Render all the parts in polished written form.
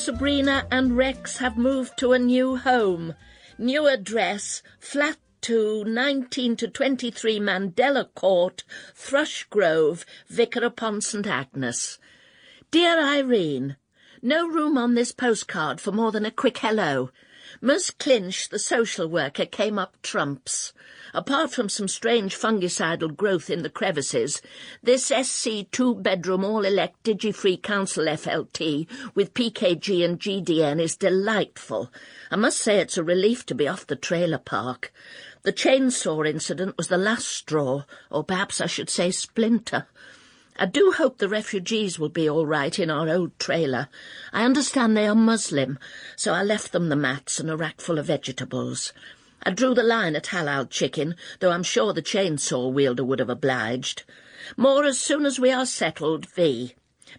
Sabrina and Rex have moved to a new home. New address, flat 2, 19 to 23 Mandela Court, Thrush Grove, Vicar upon St Agnes. Dear Irene, no room on this postcard for more than a quick hello. Ms. Clinch, the social worker, came up trumps. Apart from some strange fungicidal growth in the crevices, this SC2 bedroom all-elect digi-free council FLT with PKG and GDN is delightful. I must say it's a relief to be off the trailer park. The chainsaw incident was the last straw, or perhaps I should say splinter. I do hope the refugees will be all right in our old trailer. I understand they are Muslim, so I left them the mats and a rack full of vegetables. I drew the line at halal chicken, though I'm sure the chainsaw wielder would have obliged. More as soon as we are settled, V.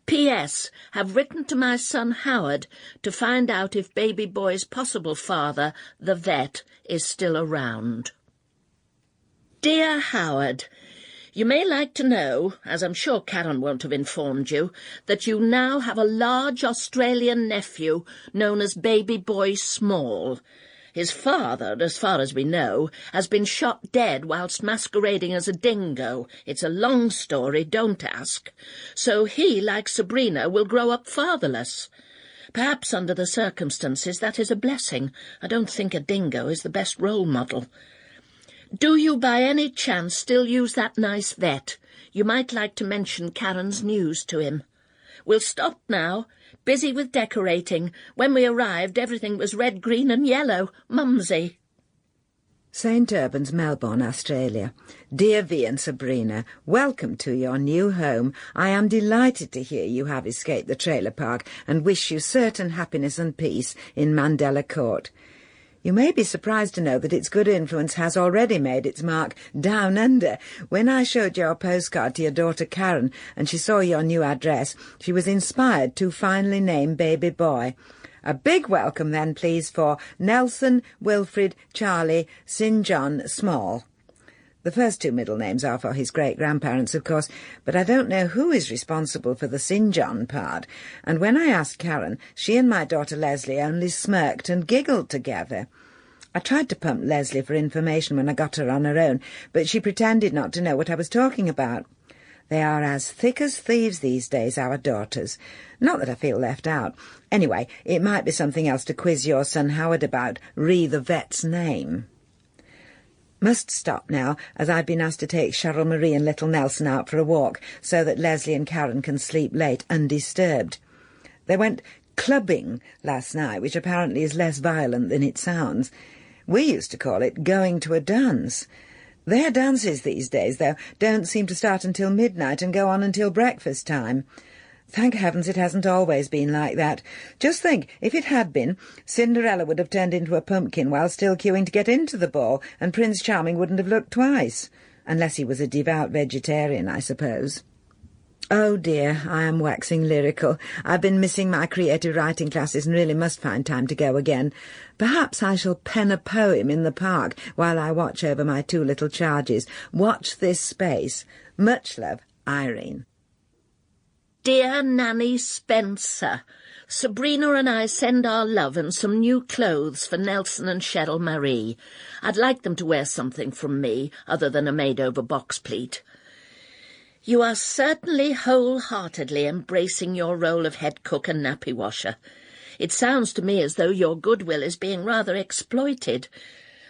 P.S. Have written to my son Howard to find out if baby boy's possible father, the vet, is still around. Dear Howard, you may like to know, as I'm sure Karen won't have informed you, that you now have a large Australian nephew known as Baby Boy Small. His father, as far as we know, has been shot dead whilst masquerading as a dingo. It's a long story, don't ask. So he, like Sabrina, will grow up fatherless. Perhaps under the circumstances that is a blessing. I don't think a dingo is the best role model. Do you by any chance still use that nice vet? You might like to mention Karen's news to him. We'll stop now. Busy with decorating. When we arrived, everything was red, green and yellow. Mumsy. St Albans, Melbourne, Australia. Dear V and Sabrina, welcome to your new home. I am delighted to hear you have escaped the trailer park and wish you certain happiness and peace in Mandela Court. You may be surprised to know that its good influence has already made its mark down under. When I showed your postcard to your daughter Karen and she saw your new address, she was inspired to finally name baby boy. A big welcome then, please, for Nelson, Wilfred, Charlie, St John, Small. The first two middle names are for his great-grandparents, of course, but I don't know who is responsible for the St John part, and when I asked Karen, she and my daughter Lesley only smirked and giggled together. I tried to pump Lesley for information when I got her on her own, but she pretended not to know what I was talking about. They are as thick as thieves these days, our daughters. Not that I feel left out. Anyway, it might be something else to quiz your son Howard about, re the vet's name. Must stop now, as I've been asked to take Cheryl Marie and little Nelson out for a walk, so that Lesley and Karen can sleep late undisturbed. They went clubbing last night, which apparently is less violent than it sounds. We used to call it going to a dance. Their dances these days, though, don't seem to start until midnight and go on until breakfast time. Thank heavens it hasn't always been like that. Just think, if it had been, Cinderella would have turned into a pumpkin while still queuing to get into the ball, and Prince Charming wouldn't have looked twice. Unless he was a devout vegetarian, I suppose. Oh dear, I am waxing lyrical. I've been missing my creative writing classes and really must find time to go again. Perhaps I shall pen a poem in the park while I watch over my two little charges. Watch this space. Much love, Irene. Dear Nanny Spencer, Sabrina and I send our love and some new clothes for Nelson and Cheryl Marie. I'd like them to wear something from me, other than a made-over box pleat. You are certainly wholeheartedly embracing your role of head cook and nappy washer. It sounds to me as though your goodwill is being rather exploited.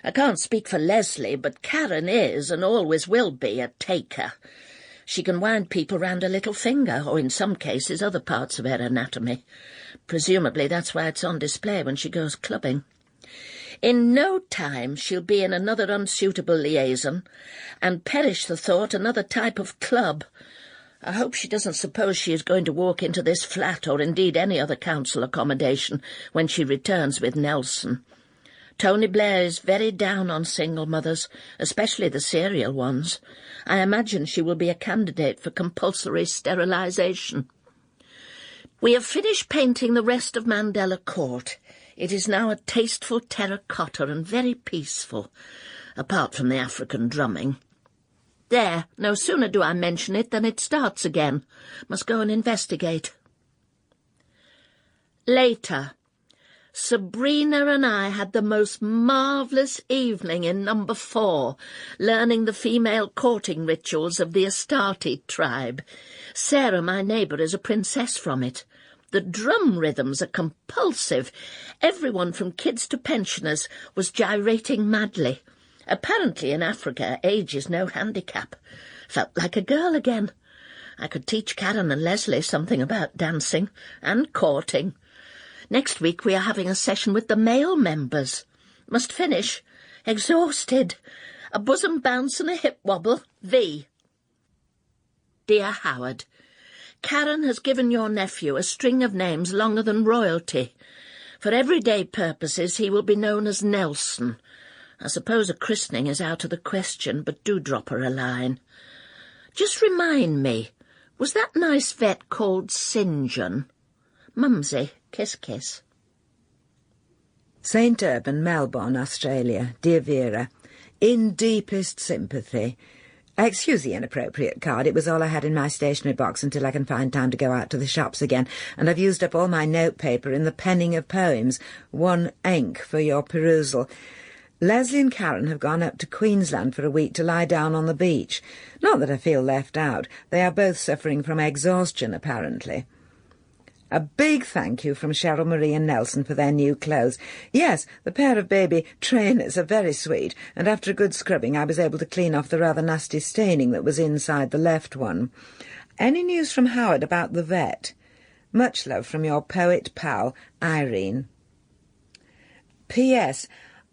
I can't speak for Lesley, but Karen is, and always will be, a taker. She can wind people round her little finger, or in some cases other parts of her anatomy. Presumably that's why it's on display when she goes clubbing. In no time she'll be in another unsuitable liaison, and perish the thought, another type of club. I hope she doesn't suppose she is going to walk into this flat, or indeed any other council accommodation, when she returns with Nelson. Tony Blair is very down on single mothers, especially the serial ones. I imagine she will be a candidate for compulsory sterilisation. We have finished painting the rest of Mandela Court. It is now a tasteful terracotta and very peaceful, apart from the African drumming. There, no sooner do I mention it than it starts again. Must go and investigate. Later. Sabrina and I had the most marvellous evening in number 4, learning the female courting rituals of the Astarte tribe. Sarah, my neighbour, is a princess from it. The drum rhythms are compulsive. Everyone from kids to pensioners was gyrating madly. Apparently in Africa, age is no handicap. Felt like a girl again. I could teach Karen and Lesley something about dancing and courting. Next week we are having a session with the male members. Must finish. Exhausted. A bosom bounce and a hip wobble. V. Dear Howard, Karen has given your nephew a string of names longer than royalty. For everyday purposes he will be known as Nelson. I suppose a christening is out of the question, but do drop her a line. Just remind me, was that nice vet called St. John? Mumsy, kiss kiss. St. Urban, Melbourne, Australia. Dear Vera, in deepest sympathy. Excuse the inappropriate card. It was all I had in my stationery box until I can find time to go out to the shops again, and I've used up all my notepaper in the penning of poems. 1 ink for your perusal. Lesley and Karen have gone up to Queensland for a week to lie down on the beach. Not that I feel left out. They are both suffering from exhaustion, apparently. A big thank you from Cheryl Marie and Nelson for their new clothes. Yes, the pair of baby trainers are very sweet, and after a good scrubbing I was able to clean off the rather nasty staining that was inside the left one. Any news from Howard about the vet? Much love from your poet pal, Irene. P.S.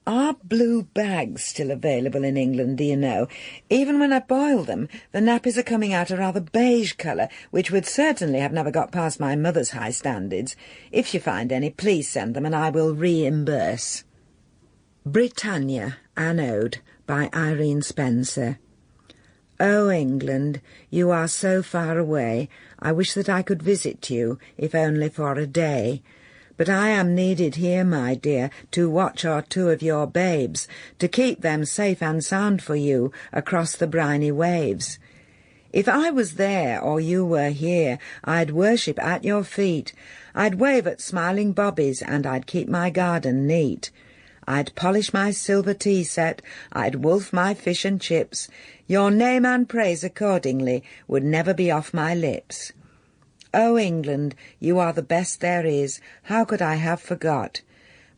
Are blue bags still available in England, do you know? Even when I boil them, the nappies are coming out a rather beige colour, which would certainly have never got past my mother's high standards. If you find any, please send them and I will reimburse. Britannia, Anode, by Irene Spencer. Oh, England, you are so far away. I wish that I could visit you, if only for a day. But I am needed here, my dear, to watch or 2 of your babes, to keep them safe and sound for you across the briny waves. If I was there or you were here, I'd worship at your feet. I'd wave at smiling bobbies and I'd keep my garden neat. I'd polish my silver tea set, I'd wolf my fish and chips. Your name and praise accordingly would never be off my lips. Oh, England, you are the best there is, how could I have forgot?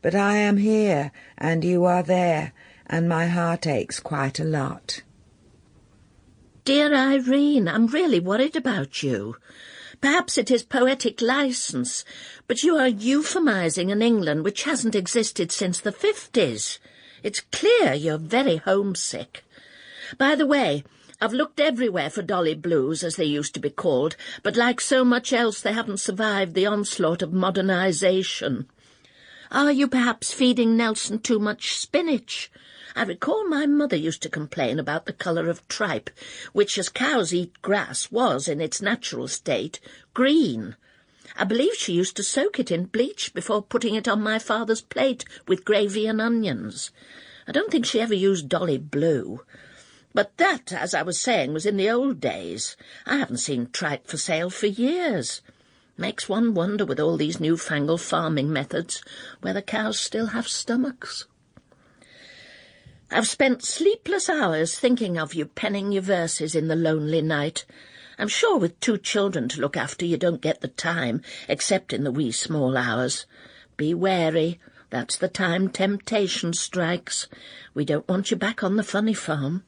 But I am here, and you are there, and my heart aches quite a lot. Dear Irene, I'm really worried about you. Perhaps it is poetic licence, but you are euphemising an England which hasn't existed since the 50s. It's clear you're very homesick. By the way, I've looked everywhere for Dolly Blues, as they used to be called, but like so much else they haven't survived the onslaught of modernisation. Are you perhaps feeding Nelson too much spinach? I recall my mother used to complain about the colour of tripe, which, as cows eat grass, was, in its natural state, green. I believe she used to soak it in bleach before putting it on my father's plate with gravy and onions. I don't think she ever used Dolly Blue. But that, as I was saying, was in the old days. I haven't seen tripe for sale for years. Makes one wonder, with all these newfangled farming methods, whether cows still have stomachs. I've spent sleepless hours thinking of you, penning your verses in the lonely night. I'm sure with 2 children to look after you don't get the time, except in the wee small hours. Be wary, that's the time temptation strikes. We don't want you back on the funny farm.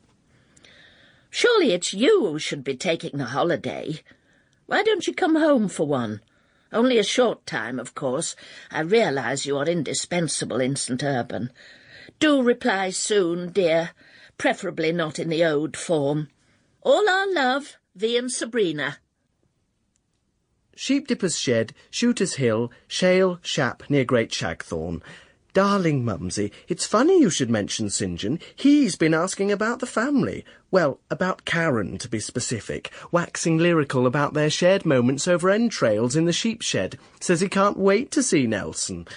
Surely it's you who should be taking the holiday. Why don't you come home for one? Only a short time, of course. I realise you are indispensable in St. Urban. Do reply soon, dear, preferably not in the ode form. All our love, V and Sabrina. Sheepdipper's Shed, Shooter's Hill, Shale, Shap, near Great Shagthorn. Darling Mumsy, it's funny you should mention St. John. He's been asking about the family. Well, about Karen, to be specific. Waxing lyrical about their shared moments over entrails in the sheep shed. Says he can't wait to see Nelson.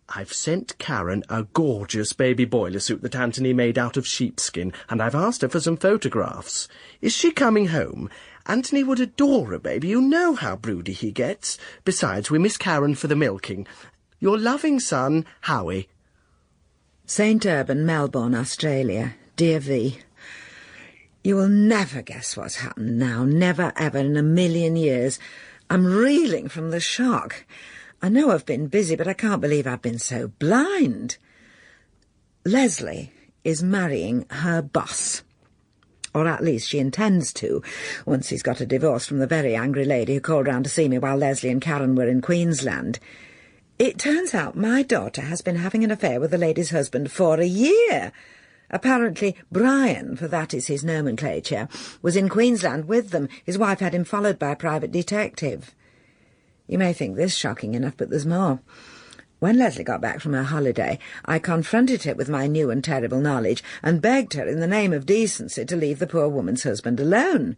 I've sent Karen a gorgeous baby boiler suit that Anthony made out of sheepskin, and I've asked her for some photographs. Is she coming home? Anthony would adore a baby. You know how broody he gets. Besides, we miss Karen for the milking. Your loving son, Howie. St. Urban, Melbourne, Australia. Dear V. You will never guess what's happened now. Never, ever in a million years. I'm reeling from the shock. I know I've been busy, but I can't believe I've been so blind. Lesley is marrying her boss. Or at least she intends to, once he's got a divorce from the very angry lady who called round to see me while Lesley and Karen were in Queensland. It turns out my daughter has been having an affair with the lady's husband for a year. Apparently Brian, for that is his nomenclature, was in Queensland with them. His wife had him followed by a private detective. You may think this shocking enough, but there's more. When Lesley got back from her holiday, I confronted her with my new and terrible knowledge and begged her in the name of decency to leave the poor woman's husband alone.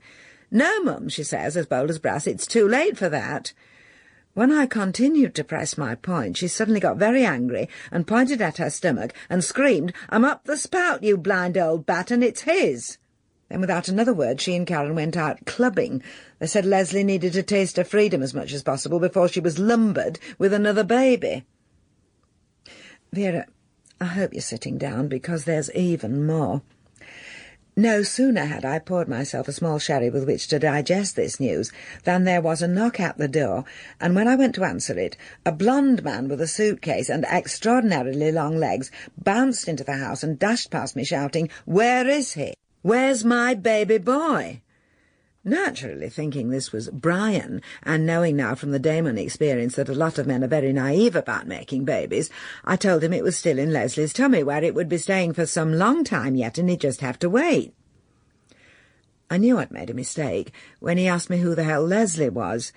"No, Mum," she says, as bold as brass, "it's too late for that." When I continued to press my point, she suddenly got very angry and pointed at her stomach and screamed, "I'm up the spout, you blind old bat, and it's his." Then without another word she and Karen went out clubbing. They said Lesley needed to taste her freedom as much as possible before she was lumbered with another baby. Vera, I hope you're sitting down, because there's even more. No sooner had I poured myself a small sherry with which to digest this news than there was a knock at the door, and when I went to answer it, a blond man with a suitcase and extraordinarily long legs bounced into the house and dashed past me shouting, "Where is he? Where's my baby boy?" Naturally thinking this was Brian, and knowing now from the Damon experience that a lot of men are very naive about making babies, I told him it was still in Lesley's tummy, where it would be staying for some long time yet, and he'd just have to wait. I knew I'd made a mistake when he asked me who the hell Lesley was,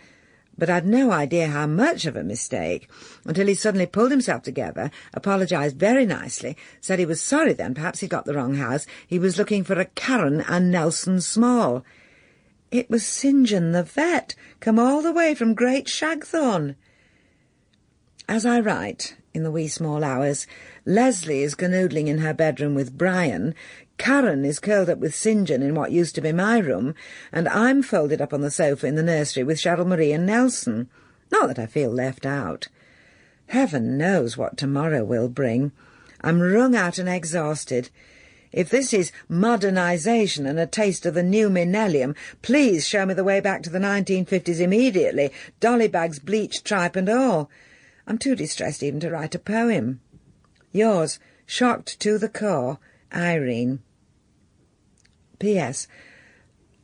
but I'd no idea how much of a mistake, until he suddenly pulled himself together, apologised very nicely, said he was sorry then, perhaps he'd got the wrong house, he was looking for a Karen and Nelson Small. It was St. John the vet, come all the way from Great Shagthorne. As I write, in the wee small hours, Lesley is canoodling in her bedroom with Brian, Karen is curled up with St. John in what used to be my room, and I'm folded up on the sofa in the nursery with Cheryl Marie and Nelson. Not that I feel left out. Heaven knows what tomorrow will bring. I'm wrung out and exhausted. If this is modernisation and a taste of the new millennium, please show me the way back to the 1950s immediately, dolly bags, bleached tripe and all. I'm too distressed even to write a poem. Yours, shocked to the core, Irene. P.S.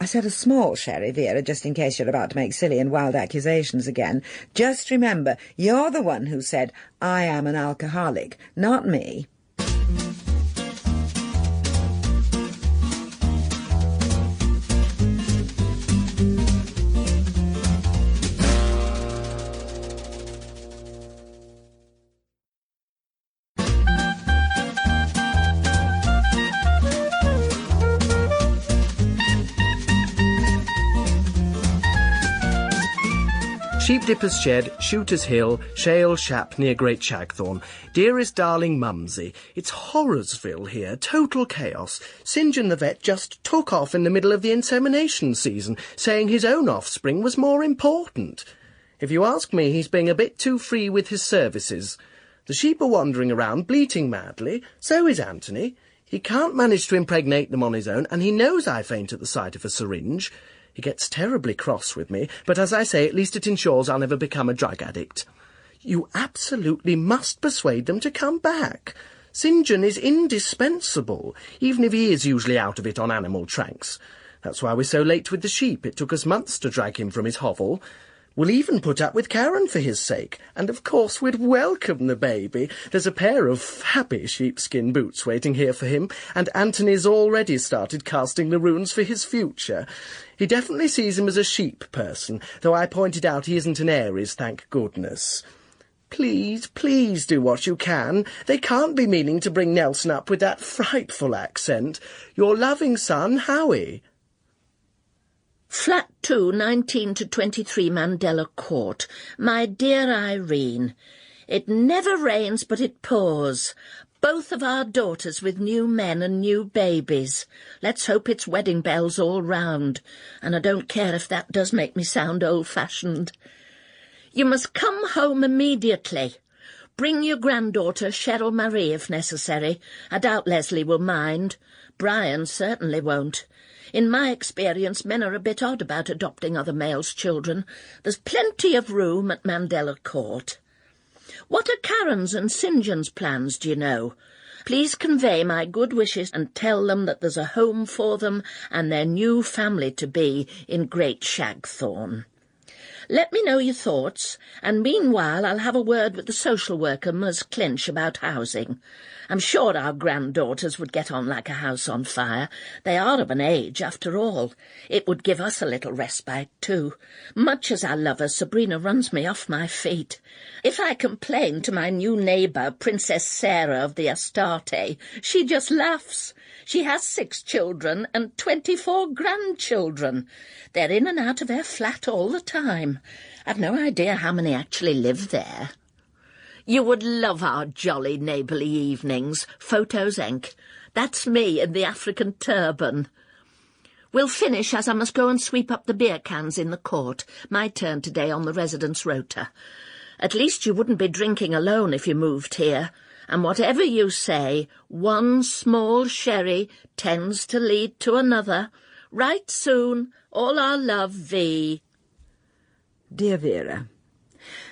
I said a small sherry, Vera, just in case you're about to make silly and wild accusations again. Just remember, you're the one who said, "I am an alcoholic," not me. Sheepdipper's Shed, Shooter's Hill, Shale Shap near Great Shagthorne. Dearest darling Mumsy, it's Horrorsville here, total chaos. St. John the vet just took off in the middle of the insemination season, saying his own offspring was more important. If you ask me, he's being a bit too free with his services. The sheep are wandering around, bleating madly. So is Anthony. He can't manage to impregnate them on his own, and he knows I faint at the sight of a syringe. He gets terribly cross with me, but as I say, at least it ensures I'll never become a drug addict. You absolutely must persuade them to come back. St. John is indispensable, even if he is usually out of it on animal tranks. That's why we're so late with the sheep. It took us months to drag him from his hovel. We'll even put up with Karen for his sake, and of course we'd welcome the baby. There's a pair of fabby sheepskin boots waiting here for him, and Anthony's already started casting the runes for his future. He definitely sees him as a sheep person, though I pointed out he isn't an Aries, thank goodness. Please, please do what you can. They can't be meaning to bring Nelson up with that frightful accent. Your loving son, Howie. Flat 2, 19 to 23 Mandela Court. My dear Irene, it never rains but it pours. Both of our daughters with new men and new babies. Let's hope it's wedding bells all round, and I don't care if that does make me sound old-fashioned. You must come home immediately. Bring your granddaughter, Cheryl Marie, if necessary. I doubt Lesley will mind. Brian certainly won't. In my experience, men are a bit odd about adopting other males' children. There's plenty of room at Mandela Court. What are Karen's and St. John's plans, do you know? Please convey my good wishes and tell them that there's a home for them and their new family-to-be in Great Shagthorne. Let me know your thoughts, and meanwhile I'll have a word with the social worker, Ms. Clinch, about housing. I'm sure our granddaughters would get on like a house on fire. They are of an age, after all. It would give us a little respite, too. Much as I love her, Sabrina runs me off my feet. If I complain to my new neighbour, Princess Sarah of the Astarte, she just laughs. She has 6 children and 24 grandchildren. They're in and out of her flat all the time. I've no idea how many actually live there. You would love our jolly neighbourly evenings. Photos Enc. That's me in the African turban. We'll finish, as I must go and sweep up the beer cans in the court. My turn today on the residence rota. At least you wouldn't be drinking alone if you moved here. And whatever you say, one small sherry tends to lead to another. Right soon. All our love, V. Dear Vera,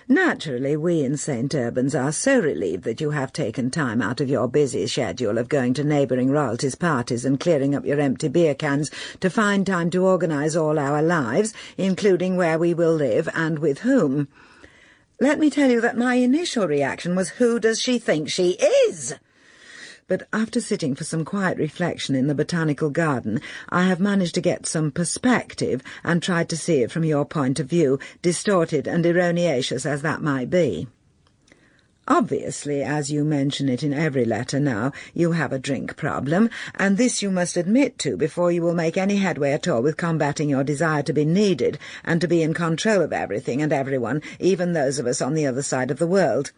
naturally we in St. Albans are so relieved that you have taken time out of your busy schedule of going to neighbouring royalties' parties and clearing up your empty beer cans to find time to organise all our lives, including where we will live and with whom. Let me tell you that my initial reaction was, who does she think she is? But after sitting for some quiet reflection in the botanical garden, I have managed to get some perspective and tried to see it from your point of view, distorted and erroneous as that might be. Obviously, as you mention it in every letter now, you have a drink problem, and this you must admit to before you will make any headway at all with combating your desire to be needed and to be in control of everything and everyone, even those of us on the other side of the world.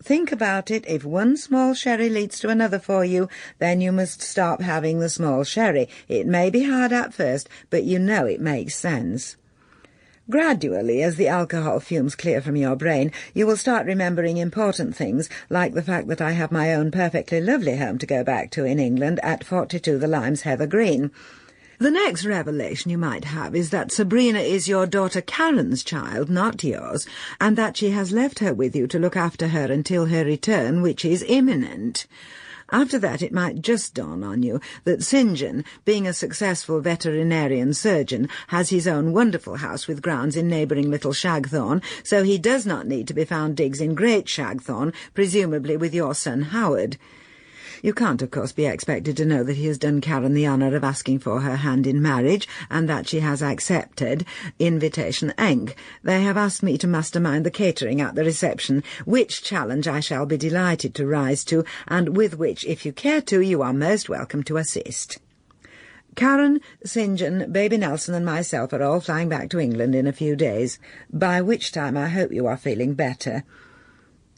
Think about it. If one small sherry leads to another for you, then you must stop having the small sherry. It may be hard at first, but you know it makes sense. Gradually, as the alcohol fumes clear from your brain, you will start remembering important things, like the fact that I have my own perfectly lovely home to go back to in England at 42 The Limes, Heather Green. The next revelation you might have is that Sabrina is your daughter Karen's child, not yours, and that she has left her with you to look after her until her return, which is imminent. After that, it might just dawn on you that St. John, being a successful veterinarian surgeon, has his own wonderful house with grounds in neighbouring Little Shagthorne, so he does not need to be found digs in Great Shagthorne, presumably with your son Howard. You can't, of course, be expected to know that he has done Karen the honour of asking for her hand in marriage, and that she has accepted invitation Enc. They have asked me to mastermind the catering at the reception, which challenge I shall be delighted to rise to, and with which, if you care to, you are most welcome to assist. Karen, St. John, baby Nelson and myself are all flying back to England in a few days, by which time I hope you are feeling better.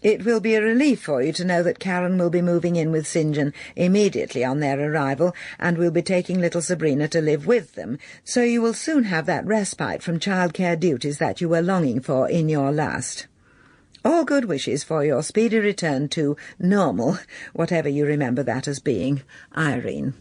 It will be a relief for you to know that Karen will be moving in with St. John immediately on their arrival, and will be taking little Sabrina to live with them, so you will soon have that respite from childcare duties that you were longing for in your last. All good wishes for your speedy return to normal, whatever you remember that as being, Irene.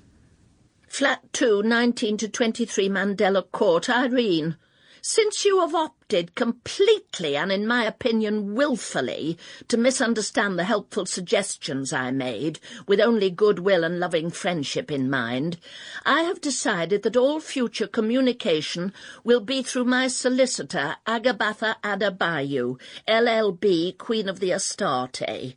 Flat 2, 19 to 23 Mandela Court, Irene. Since you have opted completely, and in my opinion wilfully, to misunderstand the helpful suggestions I made, with only goodwill and loving friendship in mind, I have decided that all future communication will be through my solicitor, Agabatha Adebayo, LLB, Queen of the Astarte.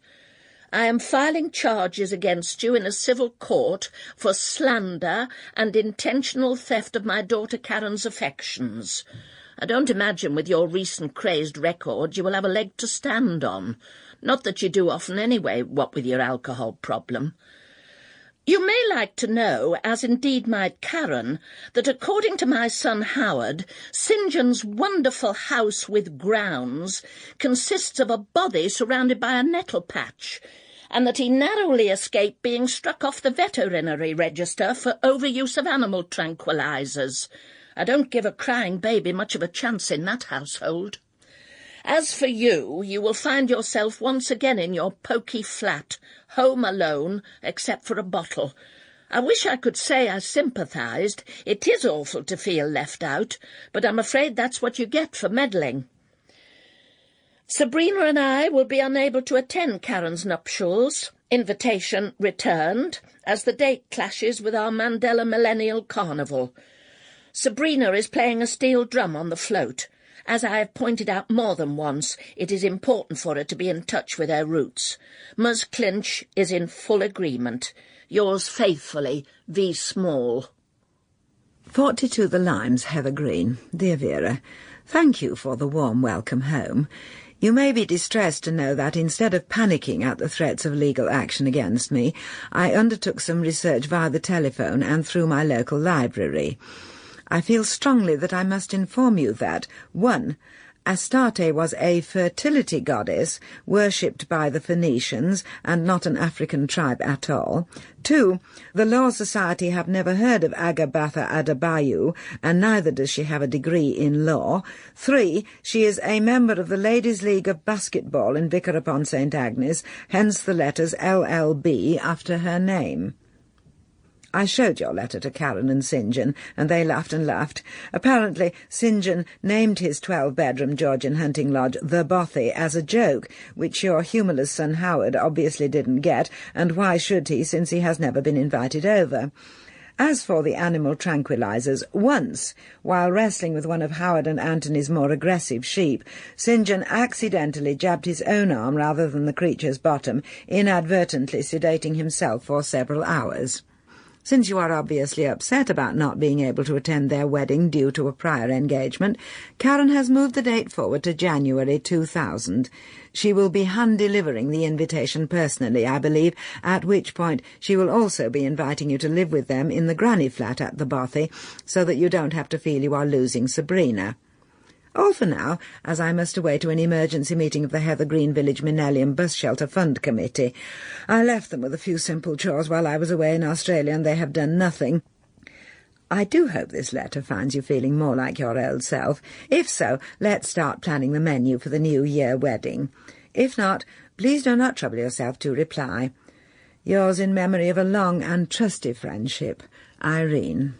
I am filing charges against you in a civil court for slander and intentional theft of my daughter Karen's affections. I don't imagine with your recent crazed record you will have a leg to stand on. Not that you do often anyway, what with your alcohol problem. You may like to know, as indeed might Karen, that according to my son Howard, St. John's wonderful house with grounds consists of a bothy surrounded by a nettle patch, and that he narrowly escaped being struck off the veterinary register for overuse of animal tranquilizers. I don't give a crying baby much of a chance in that household. As for you, you will find yourself once again in your poky flat, home alone, except for a bottle. I wish I could say I sympathised. It is awful to feel left out, but I'm afraid that's what you get for meddling. Sabrina and I will be unable to attend Karen's nuptials, invitation returned, as the date clashes with our Mandela Millennial Carnival. Sabrina is playing a steel drum on the float. As I have pointed out more than once, it is important for her to be in touch with her roots. Ms. Clinch is in full agreement. Yours faithfully, V. Small. 42 The Limes, Heather Green. Dear Vera, thank you for the warm welcome home. You may be distressed to know that instead of panicking at the threats of legal action against me, I undertook some research via the telephone and through my local library. I feel strongly that I must inform you that, 1. Astarte was a fertility goddess worshipped by the Phoenicians and not an African tribe at all. 2. The Law Society have never heard of Agabatha Adebayo, and neither does she have a degree in law. 3. She is a member of the Ladies' League of Basketball in Vicar upon St. Agnes, hence the letters LLB after her name. I showed your letter to Karen and St. John, and they laughed and laughed. Apparently, St. John named his 12-bedroom Georgian hunting lodge the Bothy as a joke, which your humourless son Howard obviously didn't get, and why should he, since he has never been invited over? As for the animal tranquilizers, once, while wrestling with one of Howard and Antony's more aggressive sheep, St. John accidentally jabbed his own arm rather than the creature's bottom, inadvertently sedating himself for several hours. Since you are obviously upset about not being able to attend their wedding due to a prior engagement, Karen has moved the date forward to January 2000. She will be hand-delivering the invitation personally, I believe, at which point she will also be inviting you to live with them in the granny flat at the Bothy, so that you don't have to feel you are losing Sabrina. All for now, as I must away to an emergency meeting of the Heather Green Village Millennium Bus Shelter Fund Committee. I left them with a few simple chores while I was away in Australia, and they have done nothing. I do hope this letter finds you feeling more like your old self. If so, let's start planning the menu for the New Year wedding. If not, please do not trouble yourself to reply. Yours in memory of a long and trusty friendship, Irene.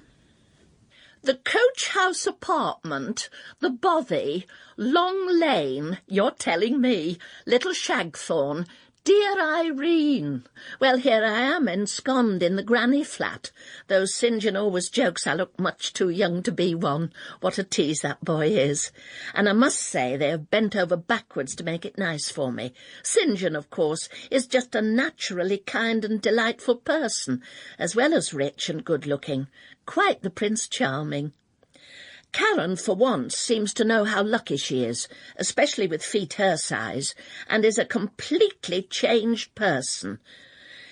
The coach house apartment, the Bothy, Long Lane, you're telling me, Little Shagthorn, dear Irene. Well, here I am, ensconced in the granny flat, though St. John always jokes I look much too young to be one. What a tease that boy is. And I must say they have bent over backwards to make it nice for me. St. John, of course, is just a naturally kind and delightful person, as well as rich and good-looking. Quite the Prince Charming. Karen, for once, seems to know how lucky she is, especially with feet her size, and is a completely changed person.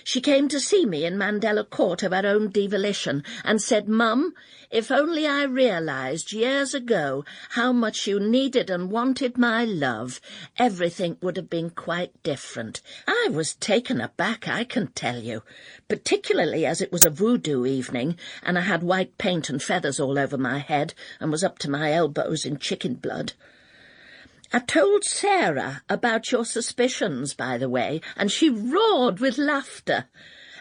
She came to see me in Mandela Court of her own devolution and said, "Mum, if only I realised years ago how much you needed and wanted my love, everything would have been quite different." I was taken aback, I can tell you, particularly as it was a voodoo evening and I had white paint and feathers all over my head and was up to my elbows in chicken blood. I told Sarah about your suspicions, by the way, and she roared with laughter.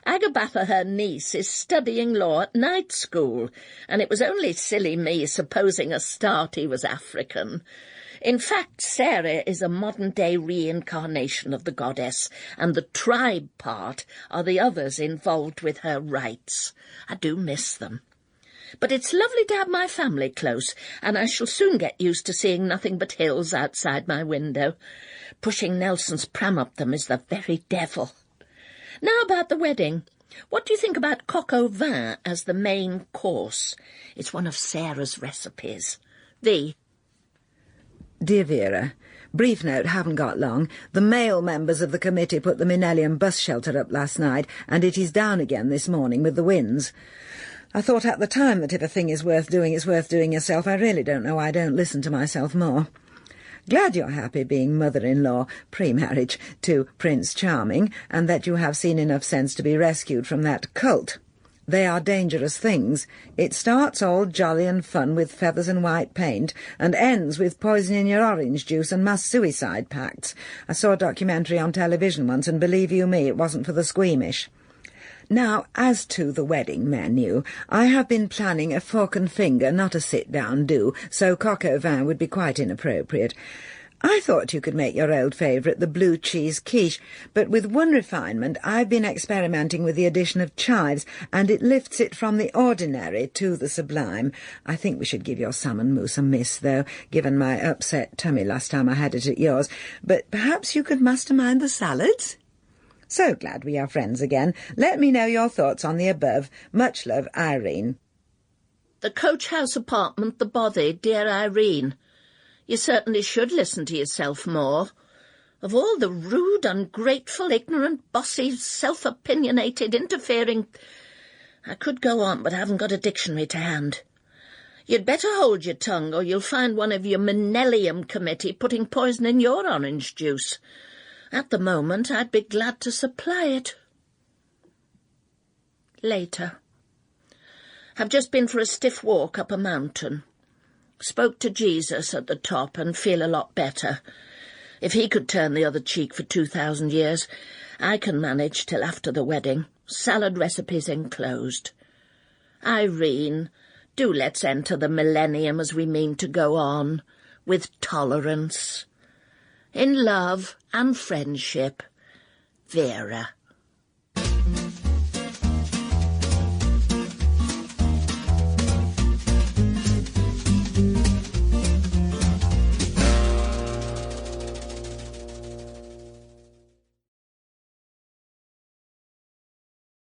Agabatha, her niece, is studying law at night school, and it was only silly me supposing Astarte was African. In fact, Sarah is a modern-day reincarnation of the goddess, and the tribe part are the others involved with her rites. I do miss them. But it's lovely to have my family close, and I shall soon get used to seeing nothing but hills outside my window. Pushing Nelson's pram up them is the very devil. Now about the wedding. What do you think about coq au vin as the main course? It's one of Sarah's recipes. V. Dear Vera, brief note, haven't got long. The male members of the committee put the Millennium Bus Shelter up last night, and it is down again this morning with the winds. I thought at the time that if a thing is worth doing, it's worth doing yourself. I really don't know why I don't listen to myself more. Glad you're happy being mother-in-law, pre-marriage, to Prince Charming, and that you have seen enough sense to be rescued from that cult. They are dangerous things. It starts all jolly and fun with feathers and white paint, and ends with poison in your orange juice and mass suicide pacts. I saw a documentary on television once, and believe you me, it wasn't for the squeamish. Now, as to the wedding menu, I have been planning a fork and finger, not a sit-down do, so coq au vin would be quite inappropriate. I thought you could make your old favourite, the blue cheese quiche, but with one refinement I've been experimenting with the addition of chives, and it lifts it from the ordinary to the sublime. I think we should give your salmon mousse a miss, though, given my upset tummy last time I had it at yours. But perhaps you could mastermind the salads? So glad we are friends again. Let me know your thoughts on the above. Much love, Irene. The coach house apartment, the bothy, dear Irene. You certainly should listen to yourself more. Of all the rude, ungrateful, ignorant, bossy, self-opinionated, interfering... I could go on, but I haven't got a dictionary to hand. You'd better hold your tongue, or you'll find one of your Menellium committee putting poison in your orange juice. At the moment, I'd be glad to supply it. Later. I've just been for a stiff walk up a mountain. Spoke to Jesus at the top and feel a lot better. If he could turn the other cheek for 2,000 years, I can manage till after the wedding. Salad recipes enclosed. Irene, do let's enter the millennium as we mean to go on, with tolerance. In love and friendship, Vera.